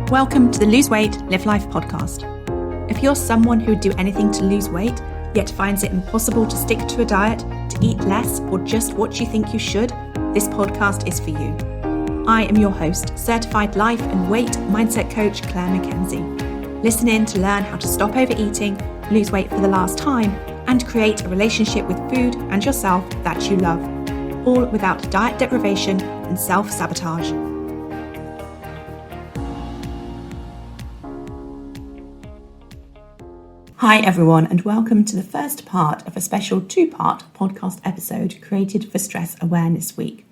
Welcome to the Lose Weight, Live Life podcast. If you're someone who would do anything to lose weight, yet finds it impossible to stick to a diet, to eat less, or just what you think you should, this podcast is for you. I am your host, certified life and weight mindset coach Clair MACKENZIE. Listen in to learn how to stop overeating, lose weight for the last time, and create a relationship with food and yourself that you love, all without diet deprivation and self-sabotage. Hi everyone, and welcome to the first part of a special two-part podcast episode created for Stress Awareness Week.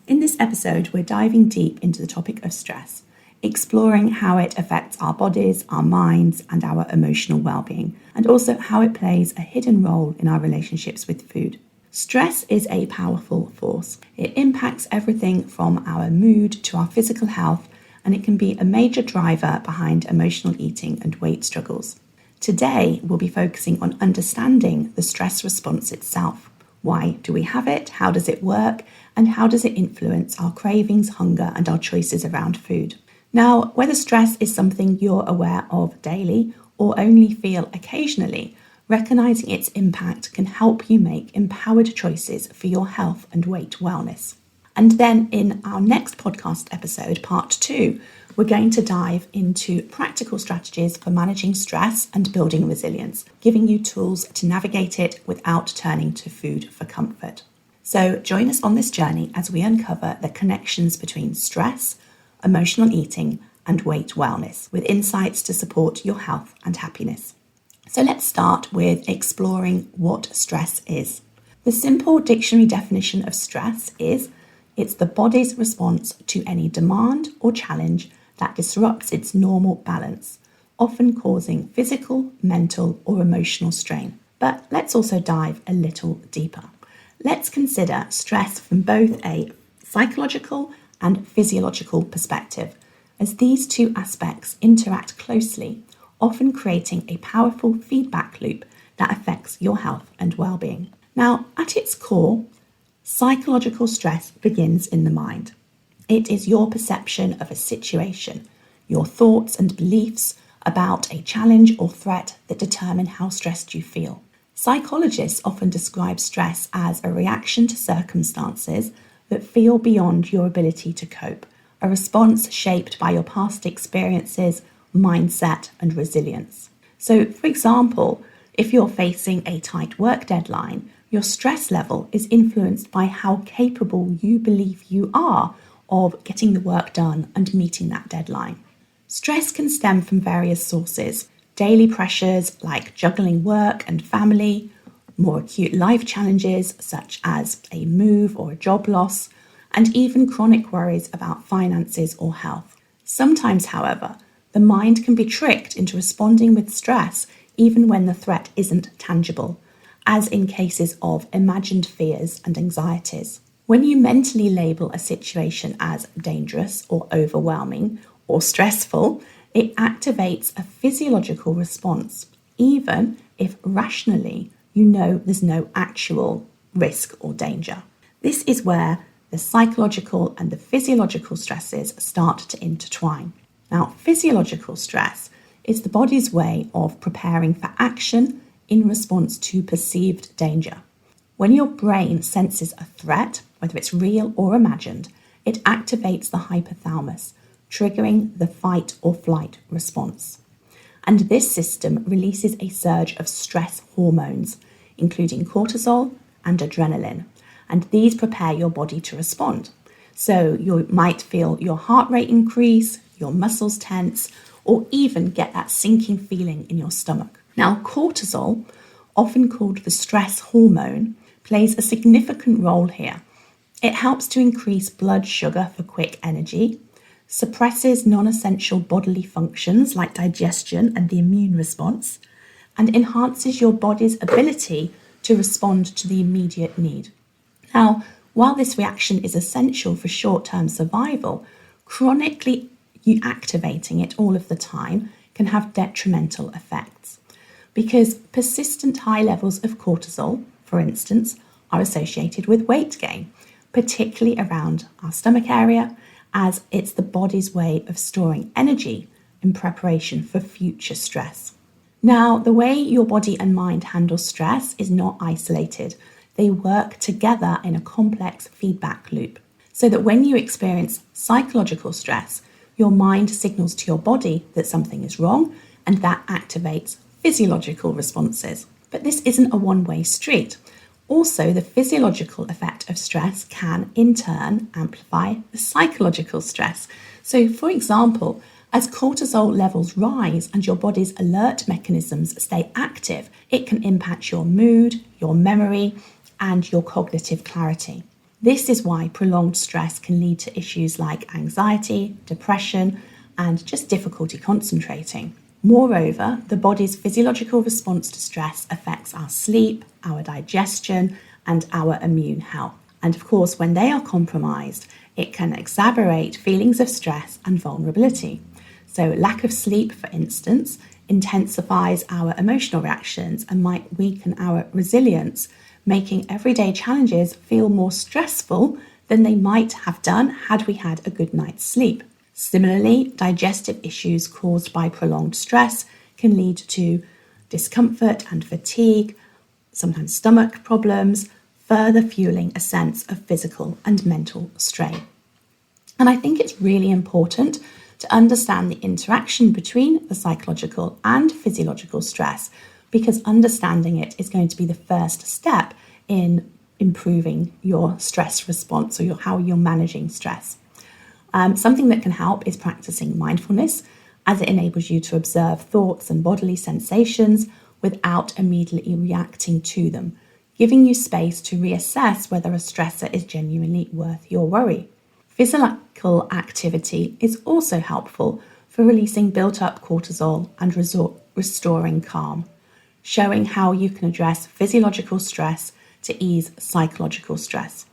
In this episode, we're diving deep into the topic of stress, exploring how it affects our bodies, our minds, and our emotional well-being, and also how it plays a hidden role in our relationships with food. Stress is a powerful force. It impacts everything from our mood to our physical health, and it can be a major driver behind emotional eating and weight struggles. Today, we'll be focusing on understanding the stress response itself. Why do we have it? How does it work? And how does it influence our cravings, hunger, and our choices around food? Now, whether stress is something you're aware of daily or only feel occasionally, recognizing its impact can help you make empowered choices for your health and weight wellness. And then in our next podcast episode, part 2, we're going to dive into practical strategies for managing stress and building resilience, giving you tools to navigate it without turning to food for comfort. So join us on this journey as we uncover the connections between stress, emotional eating, and weight wellness, with insights to support your health and happiness. So let's start with exploring what stress is. The simple dictionary definition of stress is it's the body's response to any demand or challenge that disrupts its normal balance, often causing physical, mental, or emotional strain. But let's also dive a little deeper. Let's consider stress from both a psychological and physiological perspective, as these two aspects interact closely, often creating a powerful feedback loop that affects your health and well-being. Now, at its core, psychological stress begins in the mind. It is your perception of a situation, your thoughts and beliefs about a challenge or threat that determine how stressed you feel. Psychologists often describe stress as a reaction to circumstances that feel beyond your ability to cope, a response shaped by your past experiences, mindset, and resilience. So, for example, if you're facing a tight work deadline, your stress level is influenced by how capable you believe you are of getting the work done and meeting that deadline. Stress can stem from various sources: daily pressures like juggling work and family, more acute life challenges such as a move or a job loss, and even chronic worries about finances or health. Sometimes, however, the mind can be tricked into responding with stress even when the threat isn't tangible, as in cases of imagined fears and anxieties. When you mentally label a situation as dangerous or overwhelming or stressful, it activates a physiological response, even if rationally you know there's no actual risk or danger. This is where the psychological and the physiological stresses start to intertwine. Now, physiological stress is the body's way of preparing for action in response to perceived danger. When your brain senses a threat, whether it's real or imagined, it activates the hypothalamus, triggering the fight or flight response. And this system releases a surge of stress hormones, including cortisol and adrenaline, and these prepare your body to respond. So you might feel your heart rate increase, your muscles tense, or even get that sinking feeling in your stomach. Now, cortisol, often called the stress hormone, plays a significant role here. It helps to increase blood sugar for quick energy, suppresses non-essential bodily functions like digestion and the immune response, and enhances your body's ability to respond to the immediate need. Now, while this reaction is essential for short-term survival, chronically activating it all of the time can have detrimental effects, because persistent high levels of cortisol, for instance, are associated with weight gain, particularly around our stomach area as it's the body's way of storing energy in preparation for future stress. Now, the way your body and mind handle stress is not isolated. They work together in a complex feedback loop, so that when you experience psychological stress, your mind signals to your body that something is wrong, and that activates physiological responses. But this isn't a one-way street. Also, the physiological effect of stress can, in turn, amplify the psychological stress. So, for example, as cortisol levels rise and your body's alert mechanisms stay active, it can impact your mood, your memory, and your cognitive clarity. This is why prolonged stress can lead to issues like anxiety, depression, and just difficulty concentrating. Moreover, the body's physiological response to stress affects our sleep, our digestion, and our immune health. And of course, when they are compromised, it can exacerbate feelings of stress and vulnerability. So lack of sleep, for instance, intensifies our emotional reactions and might weaken our resilience, making everyday challenges feel more stressful than they might have done had we had a good night's sleep. Similarly, digestive issues caused by prolonged stress can lead to discomfort and fatigue, sometimes stomach problems, further fueling a sense of physical and mental strain. And I think it's really important to understand the interaction between the psychological and physiological stress, because understanding it is going to be the first step in improving your stress response or how you're managing stress. Something that can help is practicing mindfulness, as it enables you to observe thoughts and bodily sensations without immediately reacting to them, giving you space to reassess whether a stressor is genuinely worth your worry. Physical activity is also helpful for releasing built-up cortisol and restoring calm, showing how you can address physiological stress to ease psychological stress.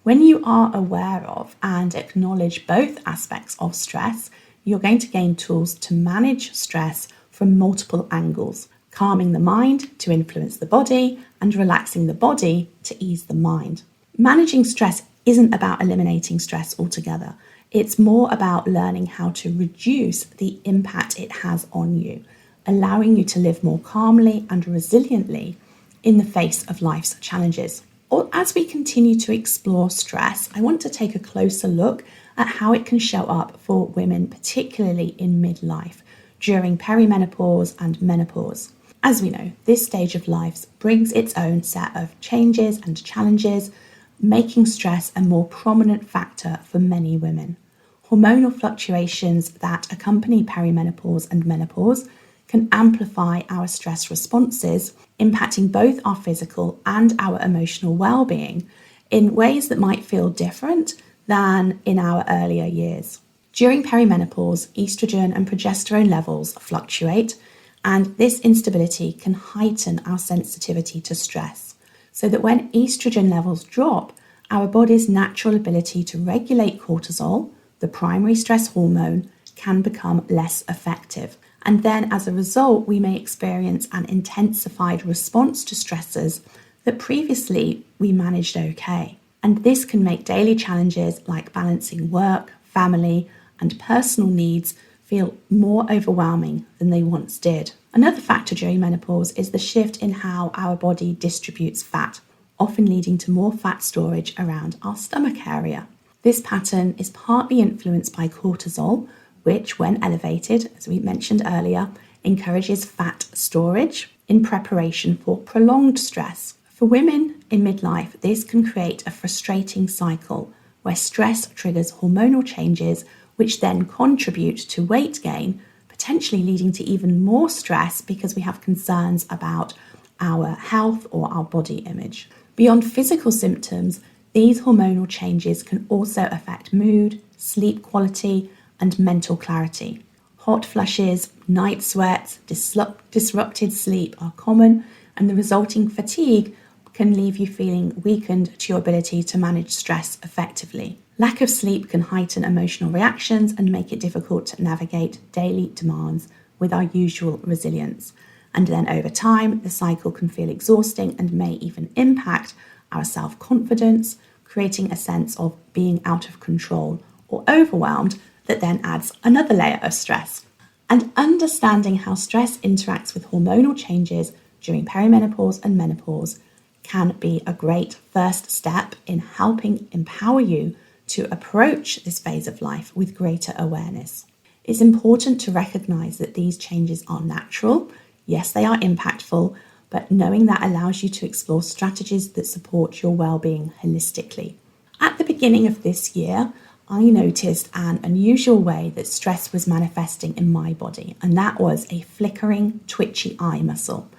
When you are aware of and acknowledge both aspects of stress, you're going to gain tools to manage stress from multiple angles, calming the mind to influence the body and relaxing the body to ease the mind. Managing stress isn't about eliminating stress altogether. It's more about learning how to reduce the impact it has on you, allowing you to live more calmly and resiliently in the face of life's challenges. Or as we continue to explore stress, I want to take a closer look at how it can show up for women, particularly in midlife, during perimenopause and menopause. As we know, this stage of life brings its own set of changes and challenges, making stress a more prominent factor for many women. Hormonal fluctuations that accompany perimenopause and menopause can amplify our stress responses, impacting both our physical and our emotional well-being in ways that might feel different than in our earlier years. During perimenopause, estrogen and progesterone levels fluctuate, and this instability can heighten our sensitivity to stress, so that when estrogen levels drop, our body's natural ability to regulate cortisol, the primary stress hormone, can become less effective. And then as a result, we may experience an intensified response to stressors that previously we managed okay. And this can make daily challenges like balancing work, family, and personal needs feel more overwhelming than they once did. Another factor during menopause is the shift in how our body distributes fat, often leading to more fat storage around our stomach area. This pattern is partly influenced by cortisol, which, when elevated, as we mentioned earlier, encourages fat storage in preparation for prolonged stress. For women in midlife, this can create a frustrating cycle where stress triggers hormonal changes, which then contribute to weight gain, potentially leading to even more stress because we have concerns about our health or our body image. Beyond physical symptoms, these hormonal changes can also affect mood, sleep quality, and mental clarity. Hot flushes, night sweats, disrupted sleep are common, and the resulting fatigue can leave you feeling weakened to your ability to manage stress effectively. Lack of sleep can heighten emotional reactions and make it difficult to navigate daily demands with our usual resilience. And then over time, the cycle can feel exhausting and may even impact our self-confidence, creating a sense of being out of control or overwhelmed that then adds another layer of stress. And understanding how stress interacts with hormonal changes during perimenopause and menopause can be a great first step in helping empower you to approach this phase of life with greater awareness. It's important to recognise that these changes are natural. Yes, they are impactful, but knowing that allows you to explore strategies that support your well-being holistically. At the beginning of this year, I noticed an unusual way that stress was manifesting in my body, and that was a flickering, twitchy eye muscle.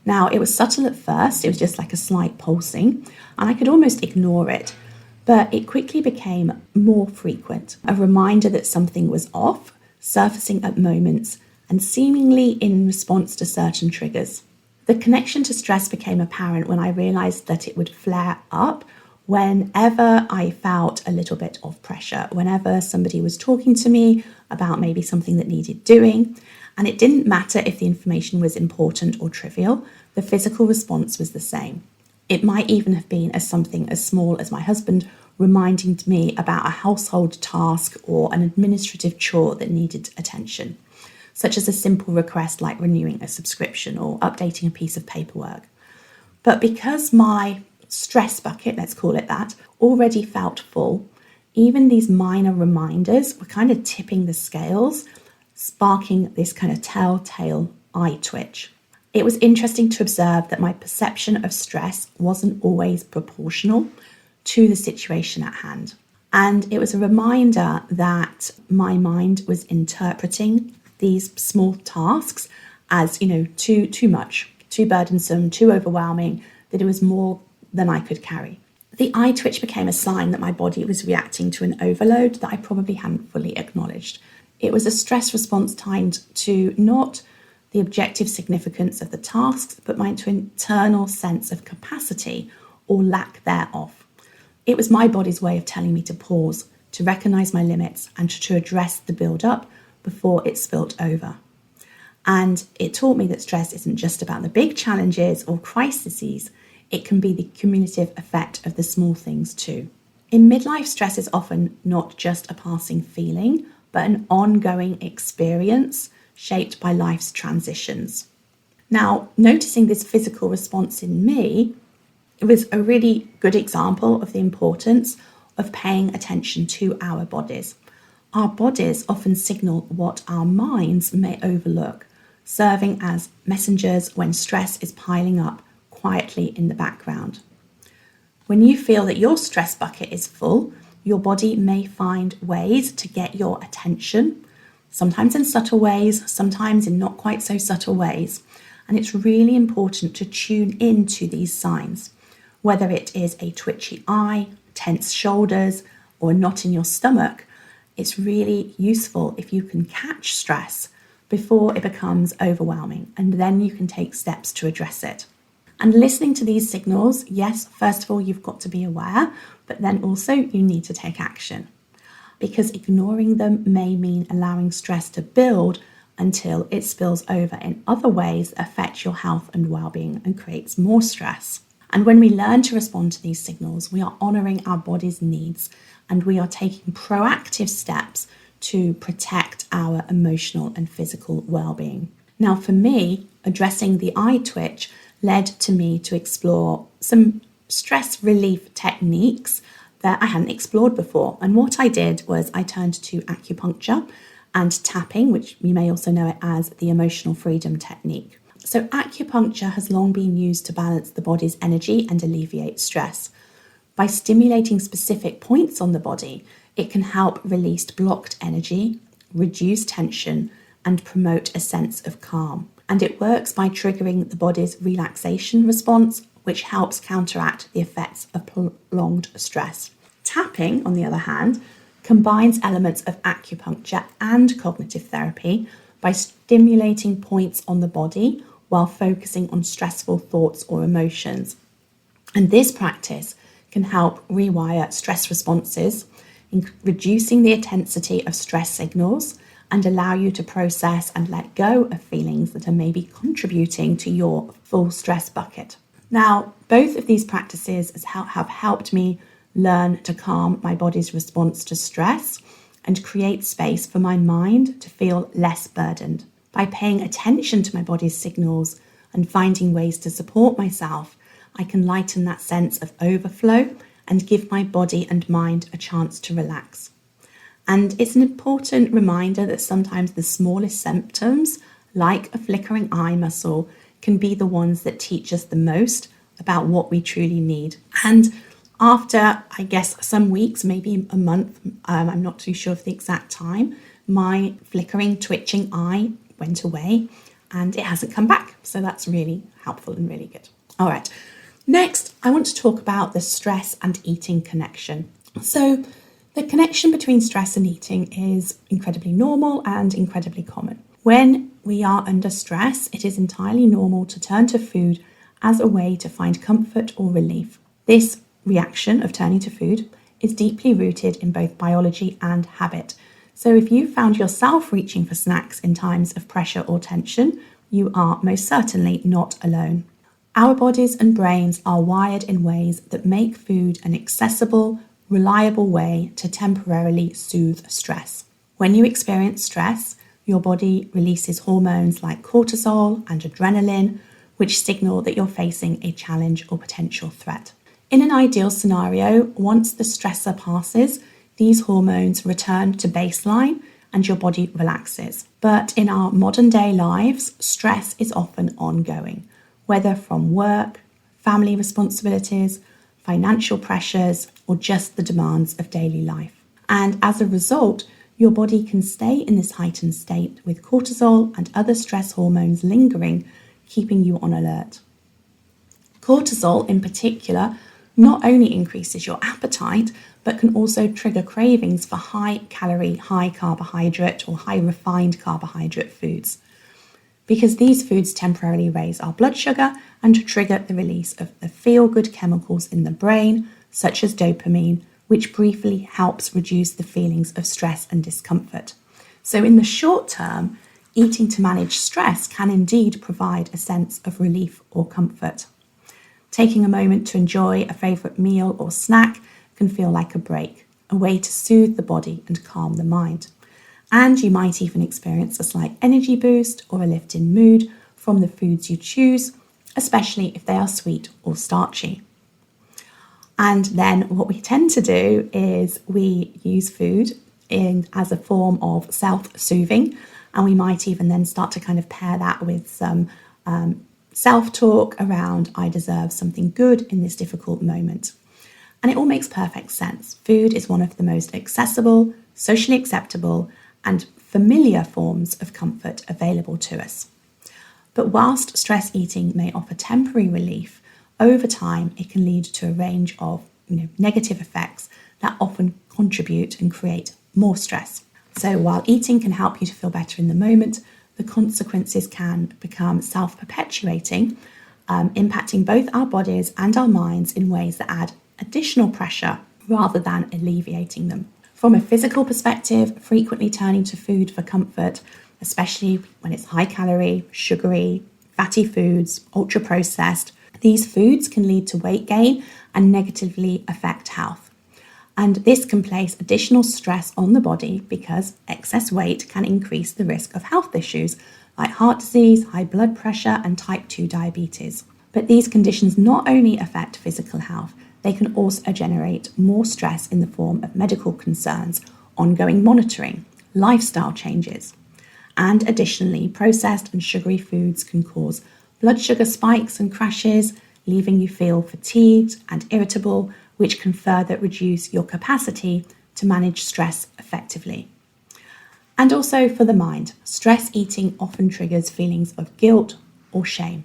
Now, it was subtle at first, it was just like a slight pulsing, and I could almost ignore it, but it quickly became more frequent, a reminder that something was off, surfacing at moments, and seemingly in response to certain triggers. The connection to stress became apparent when I realised that it would flare up whenever I felt a little bit of pressure, whenever somebody was talking to me about maybe something that needed doing. And it didn't matter if the information was important or trivial, the physical response was the same. It might even have been something as small as my husband reminding me about a household task or an administrative chore that needed attention, such as a simple request like renewing a subscription or updating a piece of paperwork. But because my stress bucket, let's call it that, already felt full, even these minor reminders were kind of tipping the scales, sparking this kind of telltale eye twitch. It was interesting to observe that my perception of stress wasn't always proportional to the situation at hand. And it was a reminder that my mind was interpreting these small tasks as, too much, too burdensome, too overwhelming, that it was more than I could carry. The eye twitch became a sign that my body was reacting to an overload that I probably hadn't fully acknowledged. It was a stress response timed to not the objective significance of the tasks, but my internal sense of capacity or lack thereof. It was my body's way of telling me to pause, to recognise my limits, and to address the build-up before it spilt over. And it taught me that stress isn't just about the big challenges or crises. It can be the cumulative effect of the small things too. In midlife, stress is often not just a passing feeling, but an ongoing experience shaped by life's transitions. Now, noticing this physical response in me, it was a really good example of the importance of paying attention to our bodies. Our bodies often signal what our minds may overlook, serving as messengers when stress is piling up quietly in the background. When you feel that your stress bucket is full, your body may find ways to get your attention, sometimes in subtle ways, sometimes in not quite so subtle ways. And it's really important to tune into these signs, whether it is a twitchy eye, tense shoulders, or a knot in your stomach. It's really useful if you can catch stress before it becomes overwhelming, and then you can take steps to address it. And listening to these signals, yes, first of all, you've got to be aware, but then also you need to take action, because ignoring them may mean allowing stress to build until it spills over in other ways that affect your health and well-being and creates more stress. And when we learn to respond to these signals, we are honouring our body's needs and we are taking proactive steps to protect our emotional and physical well-being. Now, for me, addressing the eye twitch led to me to explore some stress relief techniques that I hadn't explored before. And what I did was I turned to acupuncture and tapping, which you may also know it as the emotional freedom technique. So acupuncture has long been used to balance the body's energy and alleviate stress. By stimulating specific points on the body, it can help release blocked energy, reduce tension, and promote a sense of calm. And it works by triggering the body's relaxation response, which helps counteract the effects of prolonged stress. Tapping, on the other hand, combines elements of acupuncture and cognitive therapy by stimulating points on the body while focusing on stressful thoughts or emotions. And this practice can help rewire stress responses, reducing the intensity of stress signals, and allow you to process and let go of feelings that are maybe contributing to your full stress bucket. Now, both of these practices have helped me learn to calm my body's response to stress, and create space for my mind to feel less burdened. By paying attention to my body's signals and finding ways to support myself, I can lighten that sense of overflow and give my body and mind a chance to relax. And it's an important reminder that sometimes the smallest symptoms, like a flickering eye muscle, can be the ones that teach us the most about what we truly need. And after, I guess, some weeks, maybe a month, I'm not too sure of the exact time, my flickering, twitching eye went away and it hasn't come back. So that's really helpful and really good. All right. Next, I want to talk about the stress and eating connection. So the connection between stress and eating is incredibly normal and incredibly common. When we are under stress, it is entirely normal to turn to food as a way to find comfort or relief. This reaction of turning to food is deeply rooted in both biology and habit. So if you found yourself reaching for snacks in times of pressure or tension, you are most certainly not alone. Our bodies and brains are wired in ways that make food an accessible, reliable way to temporarily soothe stress. When you experience stress, your body releases hormones like cortisol and adrenaline, which signal that you're facing a challenge or potential threat. In an ideal scenario, once the stressor passes, these hormones return to baseline and your body relaxes. But in our modern day lives, stress is often ongoing, whether from work, family responsibilities, financial pressures, or just the demands of daily life. And as a result, your body can stay in this heightened state with cortisol and other stress hormones lingering, keeping you on alert. Cortisol in particular not only increases your appetite, but can also trigger cravings for high-calorie, high-carbohydrate or high-refined carbohydrate foods, because these foods temporarily raise our blood sugar and trigger the release of the feel-good chemicals in the brain, such as dopamine, which briefly helps reduce the feelings of stress and discomfort. So in the short term, eating to manage stress can indeed provide a sense of relief or comfort. Taking a moment to enjoy a favourite meal or snack can feel like a break, a way to soothe the body and calm the mind. And you might even experience a slight energy boost or a lift in mood from the foods you choose, especially if they are sweet or starchy. And then what we tend to do is we use food as a form of self-soothing, and we might even then start to kind of pair that with some self-talk around, I deserve something good in this difficult moment. And it all makes perfect sense. Food is one of the most accessible, socially acceptable, and familiar forms of comfort available to us. But whilst stress eating may offer temporary relief, over time it can lead to a range of negative effects that often contribute and create more stress. So while eating can help you to feel better in the moment, the consequences can become self-perpetuating, impacting both our bodies and our minds in ways that add additional pressure rather than alleviating them. From a physical perspective, frequently turning to food for comfort, especially when it's high calorie, sugary, fatty foods, ultra processed, these foods can lead to weight gain and negatively affect health. And this can place additional stress on the body because excess weight can increase the risk of health issues like heart disease, high blood pressure, and type 2 diabetes. But these conditions not only affect physical health, they can also generate more stress in the form of medical concerns, ongoing monitoring, lifestyle changes. And additionally, processed and sugary foods can cause blood sugar spikes and crashes, leaving you feel fatigued and irritable, which can further reduce your capacity to manage stress effectively. And also for the mind, stress eating often triggers feelings of guilt or shame.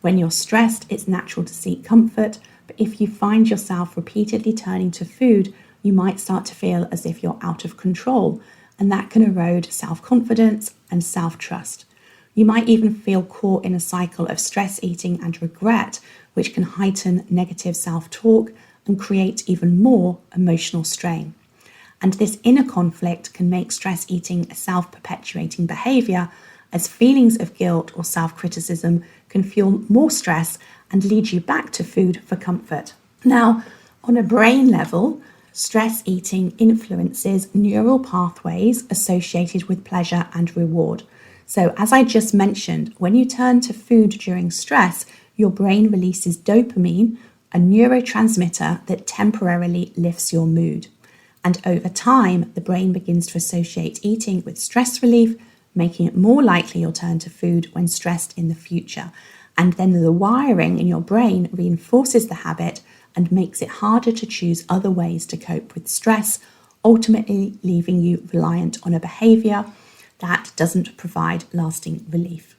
When you're stressed, it's natural to seek comfort, but if you find yourself repeatedly turning to food, you might start to feel as if you're out of control, and that can erode self-confidence and self-trust. You might even feel caught in a cycle of stress eating and regret, which can heighten negative self-talk and create even more emotional strain. And this inner conflict can make stress eating a self-perpetuating behaviour, as feelings of guilt or self-criticism can fuel more stress and lead you back to food for comfort. Now, On a brain level, stress eating influences neural pathways associated with pleasure and reward. So, as I just mentioned, when you turn to food during stress, your brain releases dopamine, a neurotransmitter that temporarily lifts your mood. And over time, the brain begins to associate eating with stress relief, making it more likely you'll turn to food when stressed in the future. And then the wiring in your brain reinforces the habit and makes it harder to choose other ways to cope with stress, ultimately leaving you reliant on a behaviour that doesn't provide lasting relief.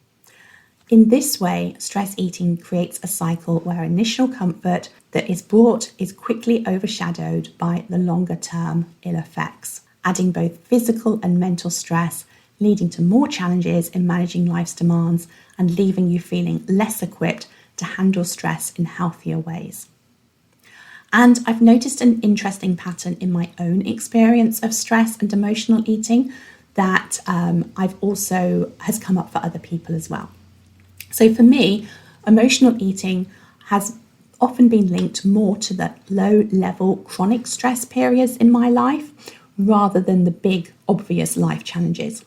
In this way, stress eating creates a cycle where initial comfort that is brought is quickly overshadowed by the longer term ill effects, adding both physical and mental stress, leading to more challenges in managing life's demands and leaving you feeling less equipped to handle stress in healthier ways. And I've noticed an interesting pattern in my own experience of stress and emotional eating that I've also has come up for other people as well. So for me, emotional eating has often been linked more to the low-level chronic stress periods in my life rather than the big, obvious life challenges.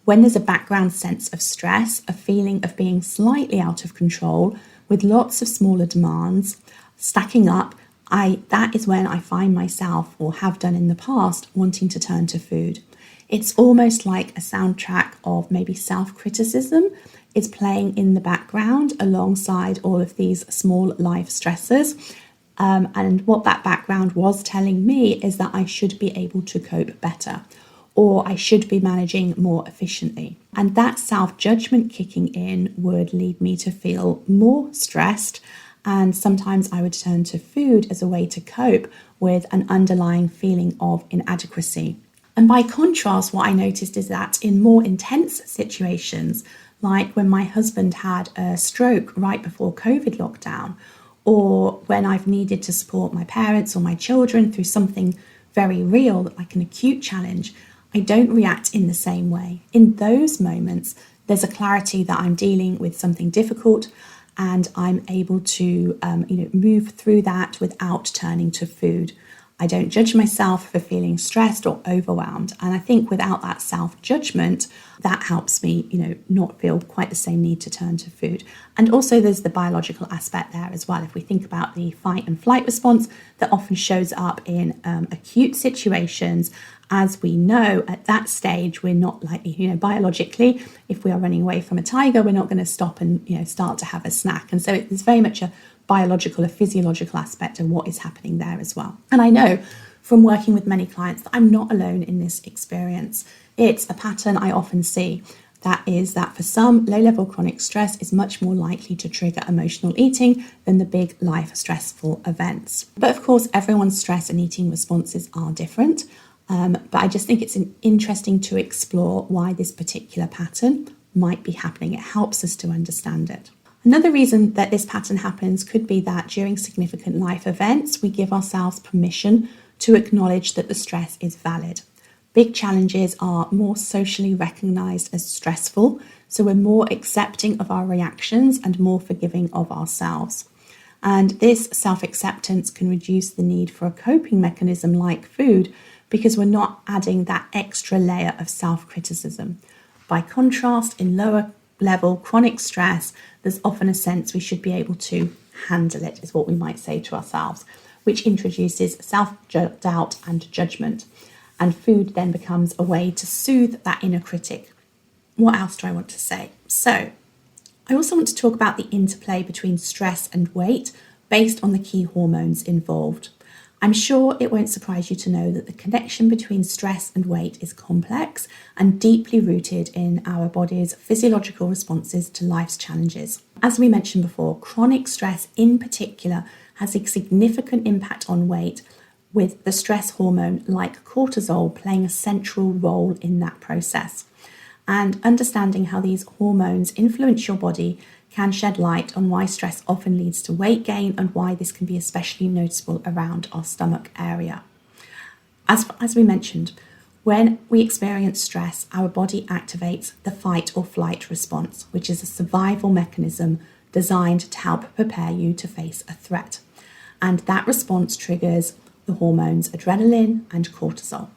When there's a background sense of stress, a feeling of being slightly out of control with lots of smaller demands stacking up, that is when I find myself, or have done in the past, wanting to turn to food. It's almost like a soundtrack of maybe self-criticism is playing in the background alongside all of these small life stressors. And what that background was telling me is that I should be able to cope better, or I should be managing more efficiently. And that self-judgment kicking in would lead me to feel more stressed, and sometimes I would turn to food as a way to cope with an underlying feeling of inadequacy. And by contrast, what I noticed is that in more intense situations, like when my husband had a stroke right before COVID lockdown, or when I've needed to support my parents or my children through something very real, like an acute challenge, I don't react in the same way. In those moments, there's a clarity that I'm dealing with something difficult, and I'm able to move through that without turning to food. I don't judge myself for feeling stressed or overwhelmed. And I think without that self-judgment, that helps me, not feel quite the same need to turn to food. And also there's the biological aspect there as well. If we think about the fight and flight response that often shows up in acute situations, as we know at that stage, we're not likely, biologically, if we are running away from a tiger, we're not going to stop and, start to have a snack. And so it's very much a biological, a physiological aspect of what is happening there as well. And I know from working with many clients that I'm not alone in this experience. It's a pattern I often see. That is that for some, low-level chronic stress is much more likely to trigger emotional eating than the big life stressful events. But of course, everyone's stress and eating responses are different. But I just think it's interesting to explore why this particular pattern might be happening. It helps us to understand it. Another reason that this pattern happens could be that during significant life events, we give ourselves permission to acknowledge that the stress is valid. Big challenges are more socially recognised as stressful, so we're more accepting of our reactions and more forgiving of ourselves. And this self-acceptance can reduce the need for a coping mechanism like food, because we're not adding that extra layer of self-criticism. By contrast, in lower level chronic stress, there's often a sense we should be able to handle it, is what we might say to ourselves, which introduces self-doubt and judgment. And food then becomes a way to soothe that inner critic. What else do I want to say? So, I also want to talk about the interplay between stress and weight based on the key hormones involved. I'm sure it won't surprise you to know that the connection between stress and weight is complex and deeply rooted in our body's physiological responses to life's challenges. As we mentioned before, chronic stress in particular has a significant impact on weight, with the stress hormone like cortisol playing a central role in that process. And understanding how these hormones influence your body can shed light on why stress often leads to weight gain and why this can be especially noticeable around our stomach area. As we mentioned, when we experience stress, our body activates the fight or flight response, which is a survival mechanism designed to help prepare you to face a threat. and that response triggers the hormones adrenaline and cortisol.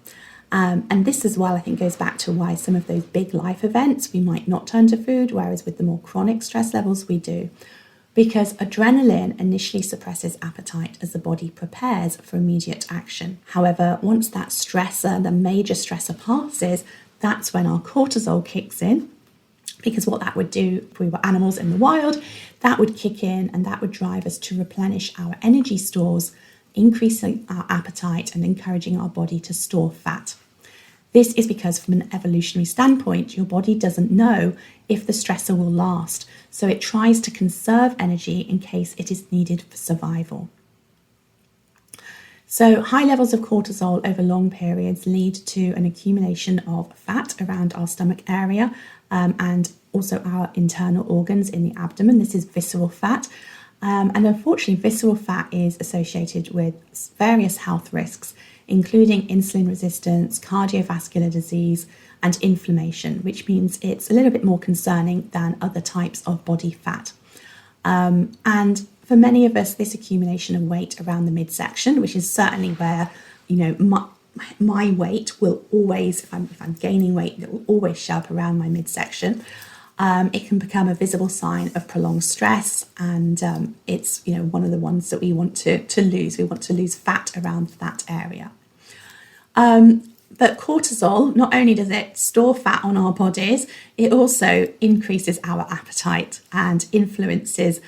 And this as well, I think, goes back to why some of those big life events we might not turn to food, whereas with the more chronic stress levels we do. Because adrenaline initially suppresses appetite as the body prepares for immediate action. However, once that stressor, the major stressor passes, that's when our cortisol kicks in. Because what that would do, if we were animals in the wild, that would kick in and that would drive us to replenish our energy stores, increasing our appetite and encouraging our body to store fat. This is because from an evolutionary standpoint, your body doesn't know if the stressor will last, so it tries to conserve energy in case it is needed for survival. So high levels of cortisol over long periods lead to an accumulation of fat around our stomach area and also our internal organs in the abdomen. This is visceral fat. And unfortunately, visceral fat is associated with various health risks, including insulin resistance, cardiovascular disease, and inflammation, which means it's a little bit more concerning than other types of body fat. And for many of us, this accumulation of weight around the midsection, which is certainly where, my weight will always, if I'm gaining weight, it will always show up around my midsection. It can become a visible sign of prolonged stress, and it's one of the ones that we want to lose. We want to lose fat around that area. But cortisol, not only does it store fat on our bodies, it also increases our appetite and influences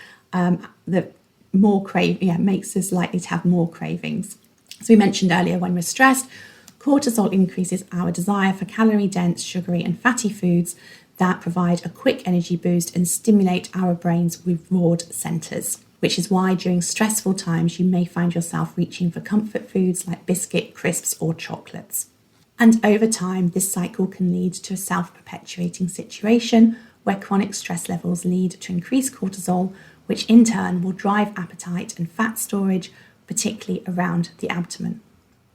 makes us likely to have more cravings. As we mentioned earlier, when we're stressed, cortisol increases our desire for calorie-dense, sugary and fatty foods that provide a quick energy boost and stimulate our brain's reward centres, which is why during stressful times you may find yourself reaching for comfort foods like biscuit, crisps or chocolates. And over time, this cycle can lead to a self-perpetuating situation where chronic stress levels lead to increased cortisol, which in turn will drive appetite and fat storage, particularly around the abdomen.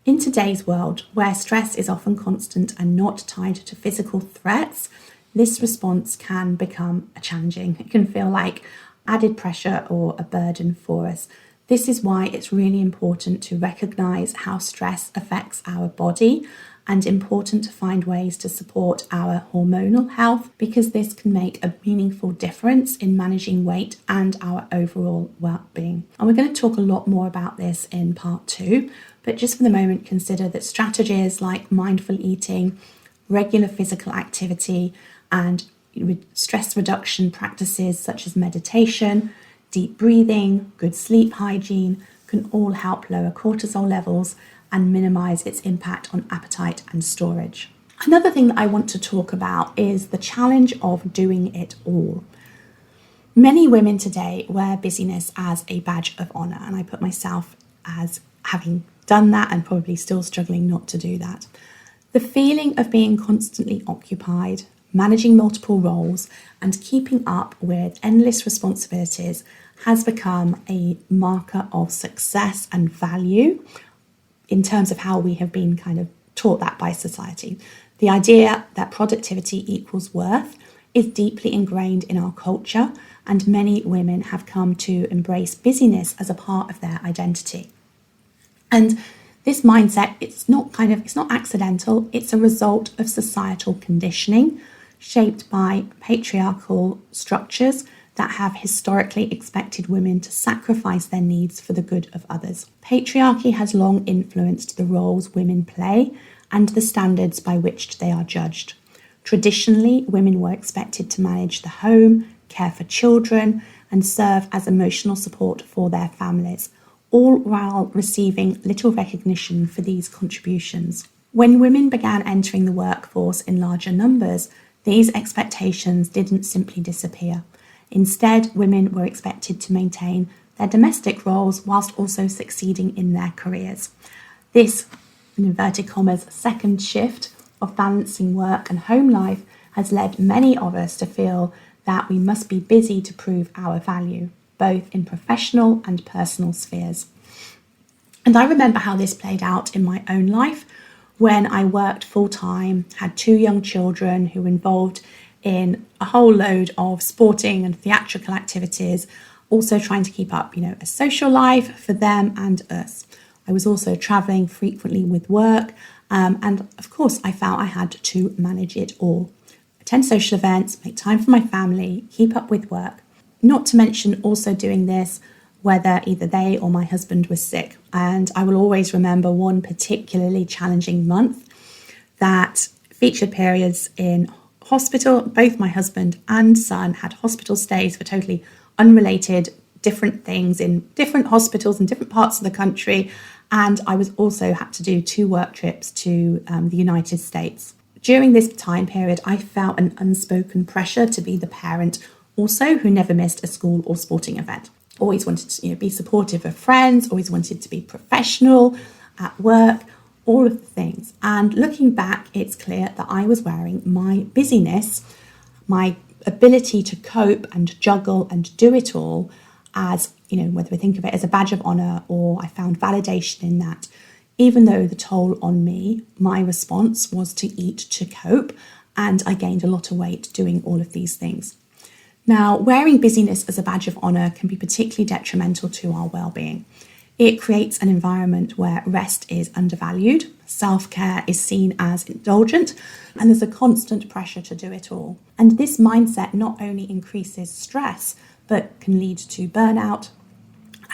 In today's world, where stress is often constant and not tied to physical threats, this response can become challenging. It can feel like added pressure or a burden for us. This is why it's really important to recognise how stress affects our body and important to find ways to support our hormonal health, because this can make a meaningful difference in managing weight and our overall well-being. And we're going to talk a lot more about this in part 2, but just for the moment, consider that strategies like mindful eating, regular physical activity, and stress reduction practices such as meditation, deep breathing, good sleep hygiene can all help lower cortisol levels and minimize its impact on appetite and storage. Another thing that I want to talk about is the challenge of doing it all. Many women today wear busyness as a badge of honor, and I put myself as having done that and probably still struggling not to do that. The feeling of being constantly occupied, managing multiple roles, and keeping up with endless responsibilities has become a marker of success and value in terms of how we have been kind of taught that by society. The idea that productivity equals worth is deeply ingrained in our culture, and many women have come to embrace busyness as a part of their identity. And this mindset, it's not accidental, it's a result of societal conditioning shaped by patriarchal structures that have historically expected women to sacrifice their needs for the good of others. Patriarchy has long influenced the roles women play and the standards by which they are judged. Traditionally, women were expected to manage the home, care for children, and serve as emotional support for their families, all while receiving little recognition for these contributions. When women began entering the workforce in larger numbers, these expectations didn't simply disappear. Instead, women were expected to maintain their domestic roles whilst also succeeding in their careers. This, in inverted commas, second shift of balancing work and home life has led many of us to feel that we must be busy to prove our value, both in professional and personal spheres. And I remember how this played out in my own life when I worked full-time, had 2 young children who were involved in a whole load of sporting and theatrical activities, also trying to keep up, a social life for them and us. I was also traveling frequently with work, and of course I felt I had to manage it all. Attend social events, make time for my family, keep up with work. Not to mention also doing this whether either they or my husband was sick. And I will always remember one particularly challenging month that featured periods in hospital. Both my husband and son had hospital stays for totally unrelated different things in different hospitals in different parts of the country. And I was also had to do 2 work trips to the United States. During this time period, I felt an unspoken pressure to be the parent also who never missed a school or sporting event. Always wanted to be supportive of friends, always wanted to be professional at work, all of the things. And looking back, it's clear that I was wearing my busyness, my ability to cope and juggle and do it all as, whether we think of it as a badge of honour or I found validation in that. Even though the toll on me, my response was to eat to cope, and I gained a lot of weight doing all of these things. Now, wearing busyness as a badge of honour can be particularly detrimental to our well-being. It creates an environment where rest is undervalued, self-care is seen as indulgent, and there's a constant pressure to do it all. And this mindset not only increases stress, but can lead to burnout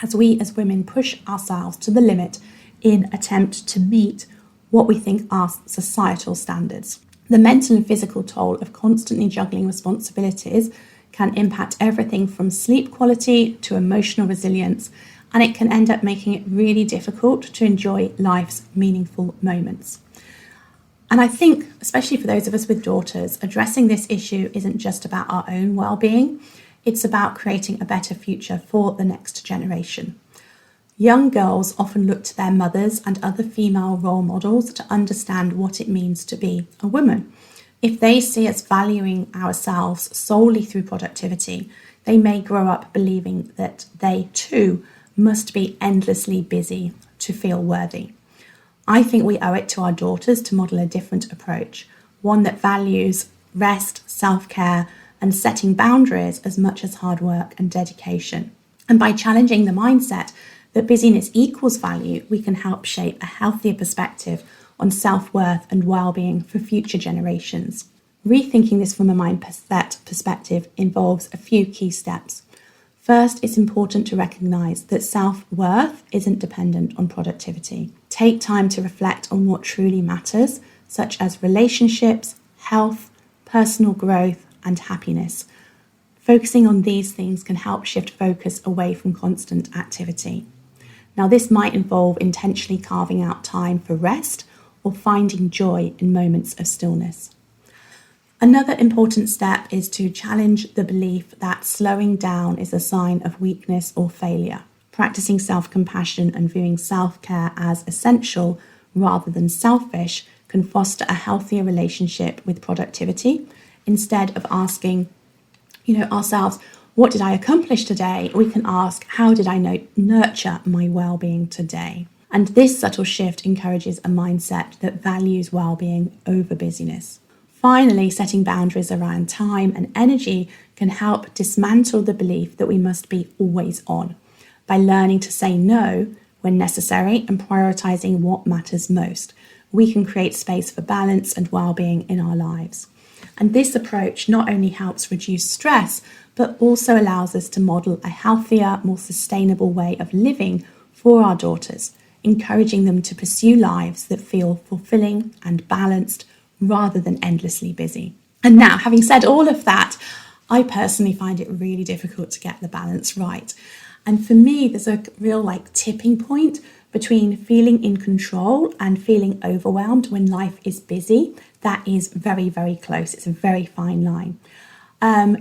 as we as women push ourselves to the limit in attempt to meet what we think are societal standards. The mental and physical toll of constantly juggling responsibilities can impact everything from sleep quality to emotional resilience, and it can end up making it really difficult to enjoy life's meaningful moments. And I think, especially for those of us with daughters, addressing this issue isn't just about our own well-being, it's about creating a better future for the next generation. Young girls often look to their mothers and other female role models to understand what it means to be a woman. If they see us valuing ourselves solely through productivity, they may grow up believing that they too must be endlessly busy to feel worthy. I think we owe it to our daughters to model a different approach, one that values rest, self-care, and setting boundaries as much as hard work and dedication. And by challenging the mindset that busyness equals value, we can help shape a healthier perspective on self-worth and well-being for future generations. Rethinking this from a mindset perspective involves a few key steps. First, it's important to recognise that self-worth isn't dependent on productivity. Take time to reflect on what truly matters, such as relationships, health, personal growth, and happiness. Focusing on these things can help shift focus away from constant activity. Now, this might involve intentionally carving out time for rest or finding joy in moments of stillness. Another important step is to challenge the belief that slowing down is a sign of weakness or failure. Practicing self-compassion and viewing self-care as essential rather than selfish can foster a healthier relationship with productivity. Instead of asking, ourselves, what did I accomplish today? We can ask, how did I nurture my well-being today? And this subtle shift encourages a mindset that values well-being over busyness. Finally, setting boundaries around time and energy can help dismantle the belief that we must be always on. By learning to say no when necessary and prioritizing what matters most, we can create space for balance and well-being in our lives. And this approach not only helps reduce stress, but also allows us to model a healthier, more sustainable way of living for our daughters, encouraging them to pursue lives that feel fulfilling and balanced rather than endlessly busy. And now, having said all of that, I personally find it really difficult to get the balance right. And for me, there's a real tipping point between feeling in control and feeling overwhelmed when life is busy. That is very, very close. It's a very fine line.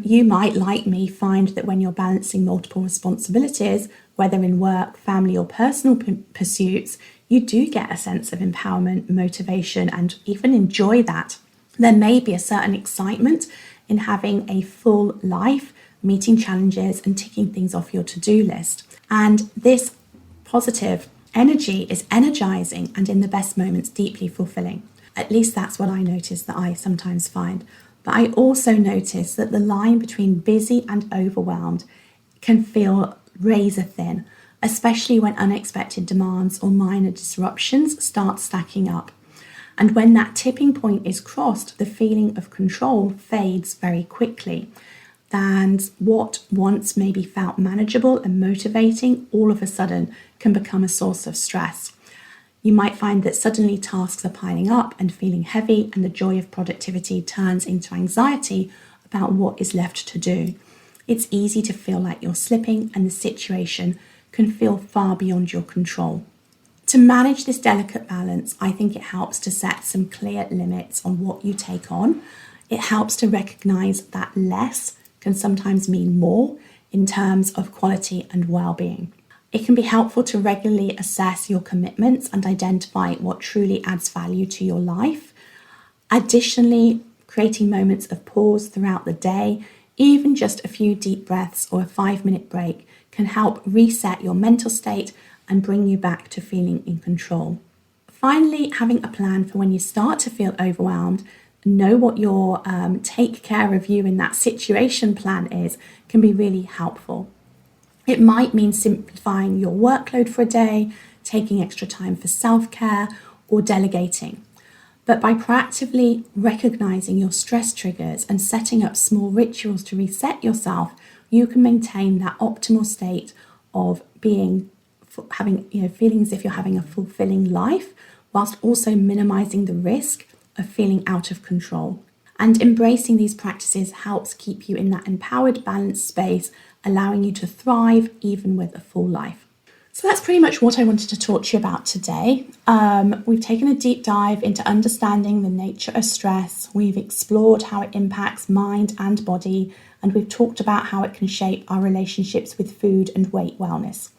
You might, like me, find that when you're balancing multiple responsibilities, whether in work, family, or personal pursuits, you do get a sense of empowerment, motivation, and even enjoy that. There may be a certain excitement in having a full life, meeting challenges and ticking things off your to-do list. And this positive energy is energizing and in the best moments deeply fulfilling. At least that's what I notice that I sometimes find. But I also notice that the line between busy and overwhelmed can feel razor thin, especially when unexpected demands or minor disruptions start stacking up. And when that tipping point is crossed, the feeling of control fades very quickly. And what once maybe felt manageable and motivating, all of a sudden can become a source of stress. You might find that suddenly tasks are piling up and feeling heavy, and the joy of productivity turns into anxiety about what is left to do. It's easy to feel like you're slipping, and the situation can feel far beyond your control. To manage this delicate balance, I think it helps to set some clear limits on what you take on. It helps to recognise that less can sometimes mean more in terms of quality and well-being. It can be helpful to regularly assess your commitments and identify what truly adds value to your life. Additionally, creating moments of pause throughout the day, even just a few deep breaths or a 5-minute break, can help reset your mental state and bring you back to feeling in control. Finally, having a plan for when you start to feel overwhelmed, know what your take care of you in that situation plan is, can be really helpful. It might mean simplifying your workload for a day, taking extra time for self-care, or delegating. But by proactively recognizing your stress triggers and setting up small rituals to reset yourself, you can maintain that optimal state of feeling as if you're having a fulfilling life, whilst also minimizing the risk of feeling out of control. And embracing these practices helps keep you in that empowered, balanced space, allowing you to thrive even with a full life. So that's pretty much what I wanted to talk to you about today. We've taken a deep dive into understanding the nature of stress. We've explored how it impacts mind and body, and we've talked about how it can shape our relationships with food and weight wellness.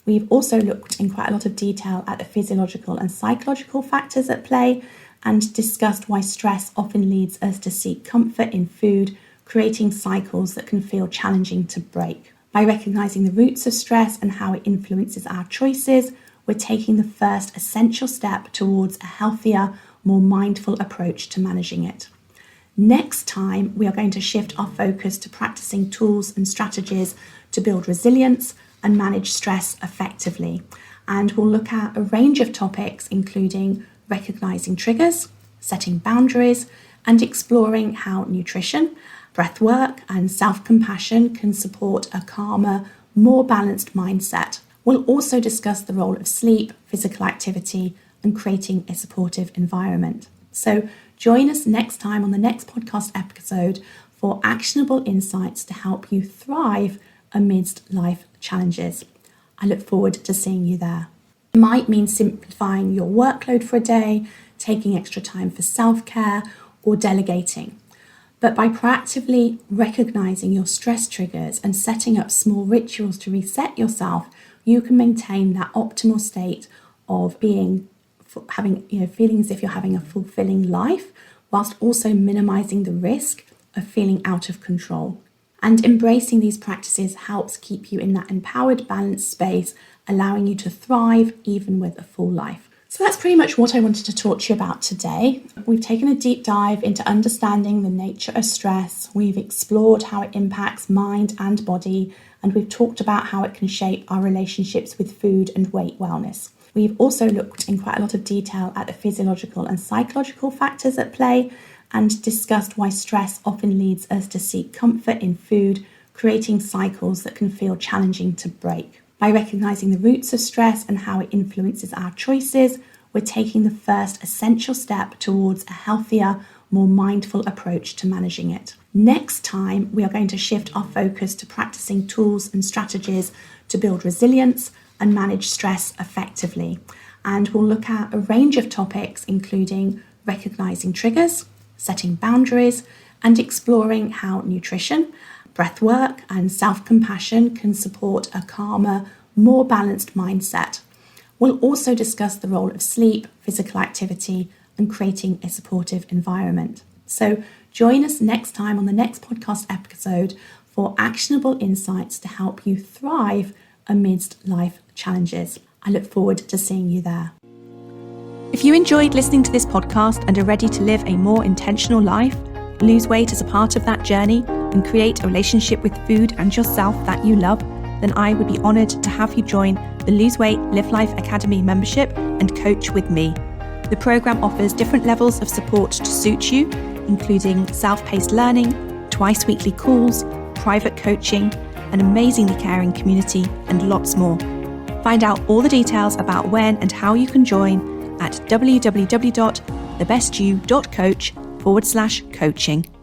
We've also looked in quite a lot of detail at the physiological and psychological factors at play, and discussed why stress often leads us to seek comfort in food, creating cycles that can feel challenging to break. By recognizing the roots of stress and how it influences our choices, we're taking the first essential step towards a healthier, more mindful approach to managing it. Next time, we are going to shift our focus to practicing tools and strategies to build resilience and manage stress effectively. And we'll look at a range of topics, including recognizing triggers, setting boundaries, and exploring how nutrition, breath work, and self-compassion can support a calmer, more balanced mindset. We'll also discuss the role of sleep, physical activity, and creating a supportive environment. So join us next time on the next podcast episode for actionable insights to help you thrive amidst life challenges. I look forward to seeing you there. It might mean simplifying your workload for a day, taking extra time for self-care, or delegating. But by proactively recognizing your stress triggers and setting up small rituals to reset yourself, you can maintain that optimal state of feeling as if you're having a fulfilling life, whilst also minimizing the risk of feeling out of control. And embracing these practices helps keep you in that empowered, balanced space, allowing you to thrive even with a full life. So that's pretty much what I wanted to talk to you about today. We've taken a deep dive into understanding the nature of stress. We've explored how it impacts mind and body, and we've talked about how it can shape our relationships with food and weight wellness. We've also looked in quite a lot of detail at the physiological and psychological factors at play, and discussed why stress often leads us to seek comfort in food, creating cycles that can feel challenging to break. By recognizing the roots of stress and how it influences our choices, we're taking the first essential step towards a healthier, more mindful approach to managing it. Next time, we are going to shift our focus to practicing tools and strategies to build resilience and manage stress effectively. And we'll look at a range of topics, including recognizing triggers, setting boundaries, and exploring how nutrition, breath work, and self-compassion can support a calmer, more balanced mindset. We'll also discuss the role of sleep, physical activity, and creating a supportive environment. So join us next time on the next podcast episode for actionable insights to help you thrive amidst life challenges. I look forward to seeing you there. If you enjoyed listening to this podcast and are ready to live a more intentional life, lose weight as a part of that journey, and create a relationship with food and yourself that you love, then I would be honoured to have you join the Lose Weight, Live Life Academy membership and coach with me. The programme offers different levels of support to suit you, including self-paced learning, twice weekly calls, private coaching, an amazingly caring community, and lots more. Find out all the details about when and how you can join at www.thebestyou.coach/coaching.